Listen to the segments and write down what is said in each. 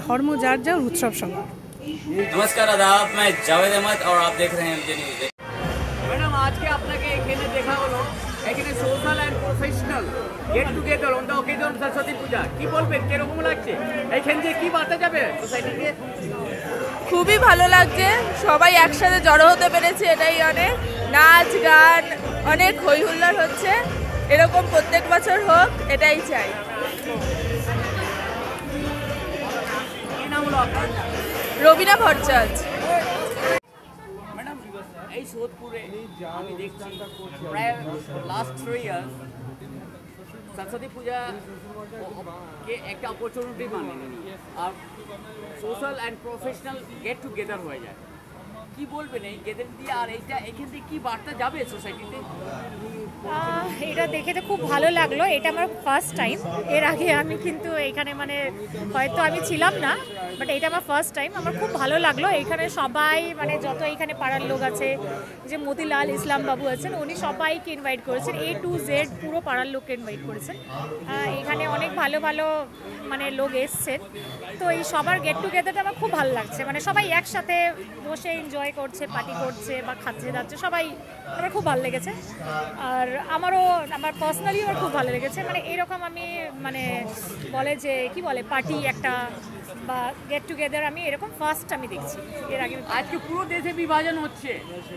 ধর্ম যার যার, উৎসব সবার। नमस्कार आदाब, मैं जावेद अहमद और आप देख रहे हैं MJ न्यूज़। ম্যাডাম, আজকে আপনাকে এখানে দেখা হলো, এখানে social and professional get together on the occasion Saraswati Puja. কি বলবেন, কিরকম লাগছে? এইখান থেকে কি বার্তা যাবে সোসাইটিকে? খুবই ভালো লাগছে, সবাই একসাথে জড়ো হতে পেরেছে, এটাই অনেক। নাচ গান অনেক হই হুল্লোড় হচ্ছে, এরকম প্রত্যেক বছর হোক, এটাই চাই। কি নাম হলো আপনার? রবিনা ভট্টাচার্য। ম্যাডাম, এই সোদপুরে আমি দেখছি প্রায় লাস্ট 3 ইয়ার্স সরস্বতী পূজা কে একটা অপরচুনিটি মানে নিয়ে আর social and professional get together হয়ে যায়। কি বলবেন এই গেদার দিয়ে, আর এইটা এখান থেকে কি বার্তা যাবে সোসাইটিতে? এটা দেখে তো খুব ভালো লাগলো। এটা আমার ফার্স্ট টাইম। এর আগে আমি কিন্তু এখানে মানে হয়তো আমি ছিলাম না, বাট এটা আমার ফার্স্ট টাইম। আমার খুব ভালো লাগলো। এখানে সবাই মানে যত এখানে পাড়ার লোক আছে, যে মতিলাল ইসলাম বাবু আছেন, উনি সবাইকে ইনভাইট করেছেন, A to Z পুরো পাড়ার লোককে ইনভাইট করেছেন। এখানে অনেক ভালো ভালো মানে লোক এসছেন। তো এই সবার গেট টুগেদারটা আমার খুব ভালো লাগছে। মানে সবাই একসাথে বসে এনজয় করছে, পার্টি করছে বা খাচ্ছে যাচ্ছে, সবাই আমার খুব ভালো লেগেছে। আর আমার পার্সোনালি আমার খুব ভালো লেগেছে। মানে এরকম আমি মানে বলে যে কি বলে পার্টি একটা বা গেট টুগেদার আমি এরকম ফার্স্ট আমি দেখছি। এর আগে আজকে পুরো দেশে বিভাজন হচ্ছে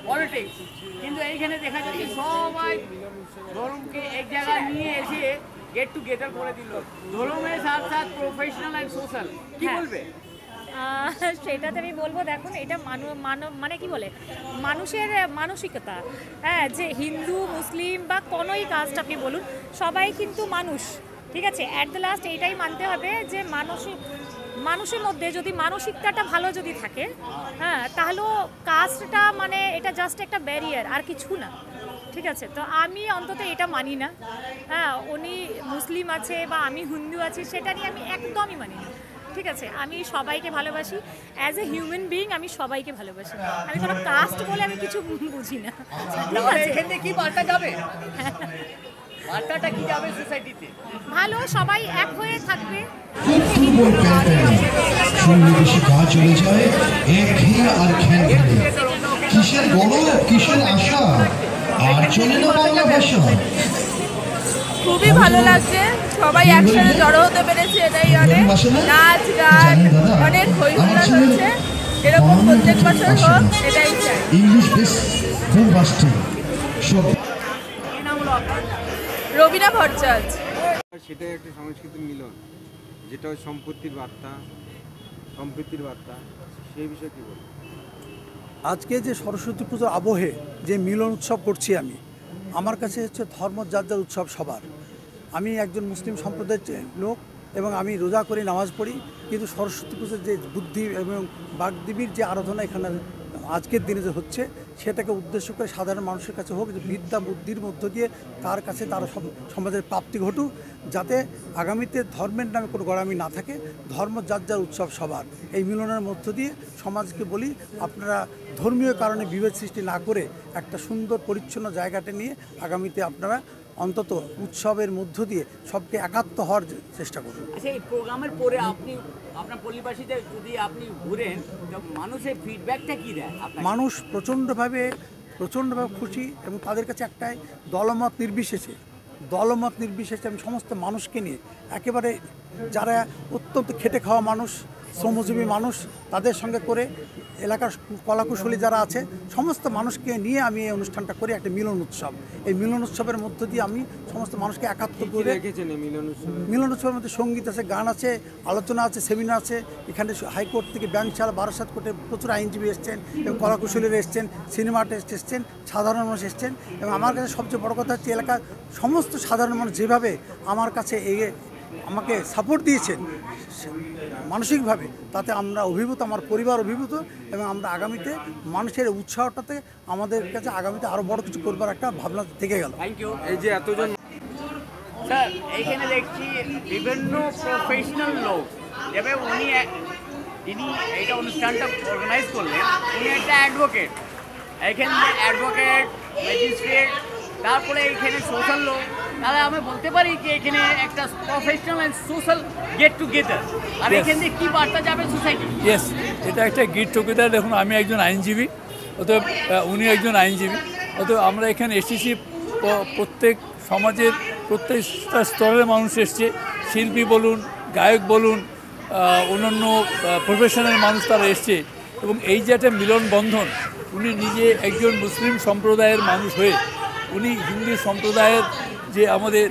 পলিটিক্স, কিন্তু এইখানে দেখা যাচ্ছে সবাই ধর্মকে এক জায়গায় নিয়ে এসে গেট টুগেদার করে দিল। ধর্মের সাথে সাথে প্রফেশনাল অ্যান্ড সোশ্যাল, কি বলবে? সেটাতে আমি বলবো, দেখুন এটা মানে কি বলে মানুষের মানসিকতা। হ্যাঁ, যে হিন্দু মুসলিম বা কোনোই কাস্ট আপনি বলুন, সবাই কিন্তু মানুষ, ঠিক আছে? অ্যাট দ্য লাস্ট এইটাই মানতে হবে যে মানুষের মধ্যে যদি মানসিকতাটা ভালো যদি থাকে, হ্যাঁ, তাহলেও কাস্টটা মানে এটা জাস্ট একটা ব্যারিয়ার, আর কিছু না, ঠিক আছে? তো আমি অন্তত এটা মানি না। হ্যাঁ, উনি মুসলিম আছে বা আমি হিন্দু আছি, সেটা নিয়ে আমি একদমই মানি না, ঠিক আছে? আমি সবাইকে ভালোবাসি, অ্যাজ এ হিউম্যান বিইং আমি সবাইকে ভালোবাসি। আমি কোনো কাস্ট বলে আমি কিছু বুঝি না। এখানে কি বার্তা যাবে? বার্তাটা কি যাবে সোসাইটিতে? ভালো, সবাই এক হয়ে থাকবে। চলে যায় এক ঘিয়ে আর খ্যান ঘিরে, কিসের গৌরব কিসের আশা, আর চলে না বাংলা ভাষা। খুবই ভালো লাগছে, সবাই একসাথে জড়ো হতে পেরেছে, এটাই অনেক। নাচ গান অনেক হই হুল্লোড় হচ্ছে, এরকম প্রত্যেক বছর হোক, এটাই চাই। ইংলিশ বেস বোমবাস্টিং সব। কি নাম হলো আপনার? রবিনা ভট্টাচার্য। সেটাই একটা সংস্কৃতির মিলন, যেটা সম্পত্তির বার্তা, সম্প্রীতির বার্তা, সেই বিষয়ে কী বলবো? আজকে যে সরস্বতী পুজোর আবহে যে মিলন উৎসব করছি আমি, আমার কাছে হচ্ছে ধর্ম যার যার উৎসব সবার। আমি একজন মুসলিম সম্প্রদায়ের লোক এবং আমি রোজা করি, নামাজ পড়ি, কিন্তু সরস্বতী পুজোর যে বুদ্ধি এবং বাগদেবীর যে আরাধনা এখানে আজকের দিনে যে হচ্ছে, সেটাকে উদ্দেশ্য করে সাধারণ মানুষের কাছে হোক, যে বিদ্যা বুদ্ধির মধ্য দিয়ে তার কাছে তার সমাজের প্রাপ্তি ঘটুক, যাতে আগামীতে ধর্মের নামে কোনো গড়ামি না থাকে। ধর্ম যার যার উৎসব সবার, এই মিলনের মধ্য দিয়ে সমাজকে বলি, আপনারা ধর্মীয় কারণে বিভেদ সৃষ্টি না করে একটা সুন্দর পরিচ্ছন্ন জায়গাটা নিয়ে আগামীতে আপনারা অন্তত উৎসবের মধ্য দিয়ে সবকে একাত্ম হওয়ার চেষ্টা করুন। আচ্ছা, এই প্রোগ্রামের পরে আপনি আপনার পল্লীবাসীদের যদি আপনি ঘুরেন, তো মানুষের ফিডব্যাকটা কী দেয়? মানুষ প্রচণ্ডভাবে খুশি, এবং তাদের কাছে একটাই দলমত নির্বিশেষে আমি সমস্ত মানুষকে নিয়ে একেবারে যারা অত্যন্ত খেটে খাওয়া মানুষ, শ্রমজীবী মানুষ, তাদের সঙ্গে করে এলাকার কলাকুশলী যারা আছে সমস্ত মানুষকে নিয়ে আমি এই অনুষ্ঠানটা করি, একটা মিলন উৎসব। এই মিলন উৎসবের মধ্য দিয়ে আমি সমস্ত মানুষকে একাত্ম করে। মিলন উৎসবের মধ্যে সঙ্গীত আছে, গান আছে, আলোচনা আছে, সেমিনার আছে। এখানে হাইকোর্ট থেকে ব্যাংকশালা, বারাসাত কোর্টে প্রচুর আইনজীবী এসছেন এবং কলাকুশলীরা এসছেন, সিনেমা আর্টিস্ট এসছেন, সাধারণ মানুষ এসছেন। এবং আমার কাছে সবচেয়ে বড় কথা হচ্ছে এলাকার সমস্ত সাধারণ মানুষ যেভাবে আমার কাছে আমাকে সাপোর্ট দিয়েছেন মানসিকভাবে, তাতে আমরা অভিভূত, আমার পরিবার অভিভূত, এবং আমরা আগামীতে মানুষের উৎসাহটাতে আমাদের কাছে আগামীতে আরও বড় কিছু করবার একটা ভাবনা থেকে গেল। Thank you. এই যে এতজন স্যার, এইখানে দেখছি বিভিন্ন প্রফেশনাল লোক, যেভাবে যিনি এইটা অনুষ্ঠানটা অর্গানাইজ করলেন, উনি একটা অ্যাডভোকেট। এইখানে অ্যাডভোকেট, ম্যাজিস্ট্রেট, তারপরে এইখানে সোশ্যাল লোক, তাহলে আমি বলতে পারি যে এখানে একটা professional and social get together, আর এখান থেকে কি বার্তা যাবে সোসাইটি? ইয়েস, এটা একটা গেট টুগেদার। দেখুন, আমি একজন আইনজীবী, অতএব উনি একজন আইনজীবী, অতএব আমরা এখানে এসেছি, প্রত্যেক সমাজের প্রত্যেকটা স্তরের মানুষ এসছে, শিল্পী বলুন, গায়ক বলুন, অন্যান্য প্রফেশনাল মানুষ তারা এসছে, এবং এই যে একটা মিলন বন্ধন, উনি নিজে একজন মুসলিম সম্প্রদায়ের মানুষ হয়ে উনি হিন্দু সম্প্রদায়ের যে আমাদের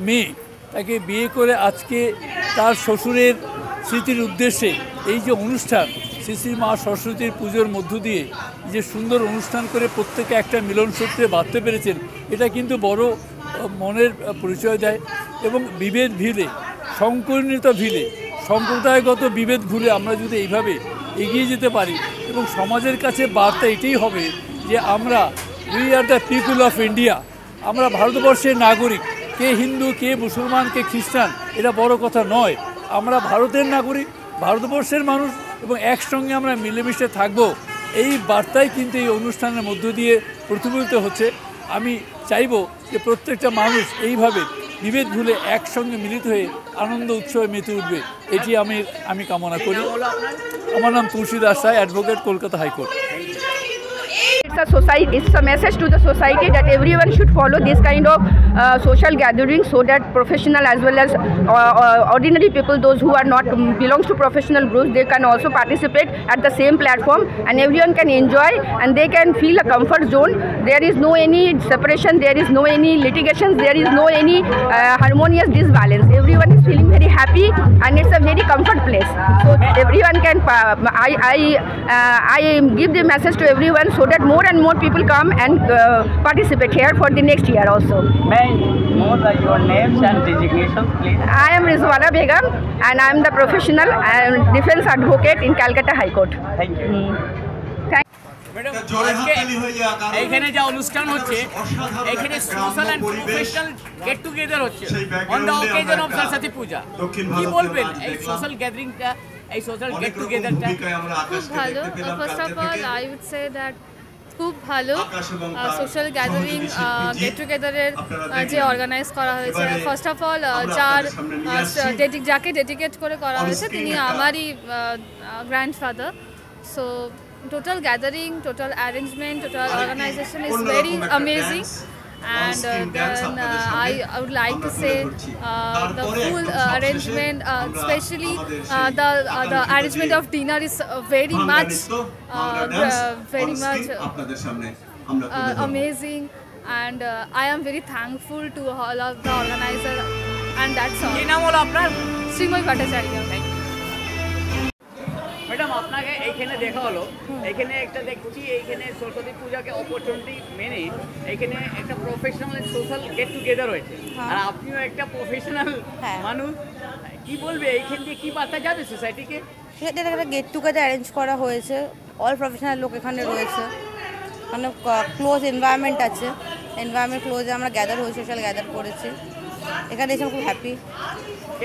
মেয়ে, তাকে বিয়ে করে আজকে তার শ্বশুরের স্মৃতির উদ্দেশ্যে এই যে অনুষ্ঠান, শ্রী শ্রী মা সরস্বতীর পুজোর মধ্য দিয়ে যে সুন্দর অনুষ্ঠান করে প্রত্যেকে একটা মিলন সূত্রে বাঁধতে পেরেছেন, এটা কিন্তু বড় মনের পরিচয় দেয়। এবং বিভেদ ভিড়ে, সংকীর্ণতা ভিড়ে, সম্প্রদায়গত বিভেদ ভুলে আমরা যদি এইভাবে এগিয়ে যেতে পারি, এবং সমাজের কাছে বার্তা এটাই হবে যে আমরা we are the people of India, আমরা ভারতবর্ষের নাগরিক, কে হিন্দু, কে মুসলমান, কে খ্রিস্টান, এটা বড় কথা নয়, আমরা ভারতের নাগরিক, ভারতবর্ষের মানুষ, এবং একসঙ্গে আমরা মিলেমিশে থাকব, এই বার্তাই কিন্তু এই অনুষ্ঠানের মধ্য দিয়ে প্রতিফলিত হচ্ছে। আমি চাইব যে প্রত্যেকটা মানুষ এইভাবে বিভেদ ভুলে একসঙ্গে মিলিত হয়ে আনন্দ উৎসবে মেতে উঠবে, এটি আমি কামনা করি। আমার নাম Tulsi Das Roy, advocate, Kolkata high court. It's a message to the society that everyone should follow this kind of social gatherings, so that professional as well as ordinary people, those who are not belongs to professional groups, they can also participate at the same platform, and everyone can enjoy and they can feel a comfort zone. There is no any separation, there is no any litigations, there is no any harmonious disbalance. Everyone is feeling very happy and it's a very comfort place. So everyone can, I give the message to everyone so that more and more people come and participate here for the next year also. May I know your names and designations, please? I am Rizwana Begum and I am the professional and defense advocate in Calcutta High Court. Thank you. Madam, আজকে এইখানে যে অনুষ্ঠান হচ্ছে, এখানে social and professional get together হচ্ছে on the occasion of Saraswati Puja, কি বলবেন এই সোশ্যাল গ্যাদারিংটা, এই সোশ্যাল গেট টুগেদারটা? খুব ভালো। First of all I would say that খুব ভালো সোশ্যাল গ্যাদারিং, গেট টুগেদারের যে অর্গানাইজ করা হয়েছে। ফার্স্ট অফ অল যাকে ডেডিকেট করে করা হয়েছে তিনি আমারই grandfather. So total gathering, total arrangement, total organization is very amazing, and then I would like to say the full arrangement, especially the arrangement of dinner is very much amazing, and I am very thankful to all of the organizer, and that's all. কি নাম হলো আপনার? Shrimoy Bhattacharya. Madam, আপনাকে এইখানে দেখা হলো, এখানে একটা দেখছি এইখানে সরস্বতী পূজাকে অপরচুনিটি মেনে এখানে একটা প্রফেশনাল সোশ্যাল গেট টুগেদার হয়েছে, আর আপনিও একটা প্রফেশনাল মানুষ, কি বলবে এইখান দিয়ে কি বার্তা যাবে সোসাইটিকে? সেটা একটা গেট টুগেদার অ্যারেঞ্জ করা হয়েছে, অল প্রফেশনাল লোক এখানে রয়েছে, মানে ক্লোজ এনভায়রনমেন্ট আছে, এনভায়রনমেন্ট ক্লোজে আমরা গ্যাদার হয়ে সোশ্যাল গ্যাদার করেছি। এখানে এসে খুব হ্যাপি,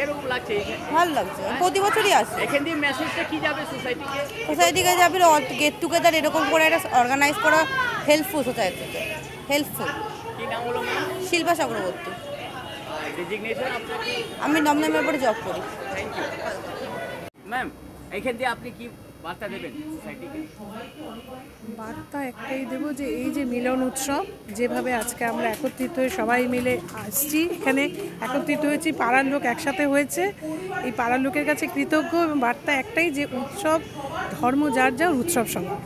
এরকম লাগছে, ভালো লাগছে, প্রতি বছরই আসে। এখান দিয়ে মেসেজটা কি যাবে সোসাইটিকে? সোসাইটিকে যাবে গেট টুগেদার এরকম করে একটা অর্গানাইজ করা হেল্পফুল, সোসাইটিকে হেল্পফুল। কি নাম হলো? শিল্পা চক্রবর্তী। ডেজিগনেশন আপনাকে? আমি দমদম এয়ারপোর্টে জব করি। Thank you ma'am. এইখান দিয়ে আপনি কি বার্তা দেবেন সোসাইটিকে? বার্তা একটাই দেবো যে এই যে মিলন উৎসব, যেভাবে আজকে আমরা একত্রিত হয়ে সবাই মিলে আসছি, এখানে একত্রিত হয়েছি, পাড়ার লোক একসাথে হয়েছে, এই পাড়ার লোকের কাছে কৃতজ্ঞ, এবং বার্তা একটাই যে উৎসব ধর্ম যার যার, উৎসব সবার।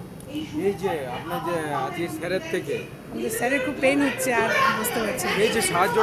এই যে আপনার যে আজকে স্যারের থেকে আমাদের স্যারের খুব পেন হচ্ছে, আর বুঝতে পারছি এই যে সাহায্য